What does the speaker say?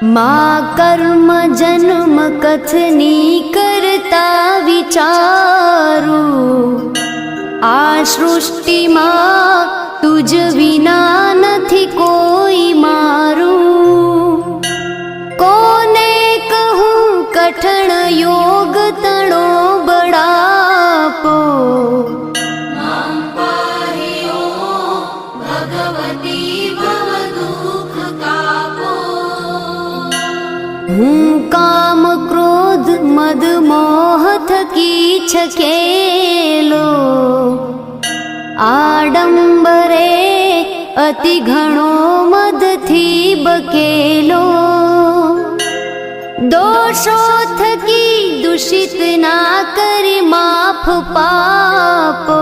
मा कर्म जन्म कथनी करता विचारू, आ सृष्टिमां तुज विना નથી કોઈ મારું। કોને કહું કઠણ યોગ તણો બળાપો, હું કામ ક્રોધ મદ મોહ થકી છકેલો, આડંબરે અતિ ઘણો મદથી બકેલો। દોષો થકી દૂષિત ના કરી માફ પાપો,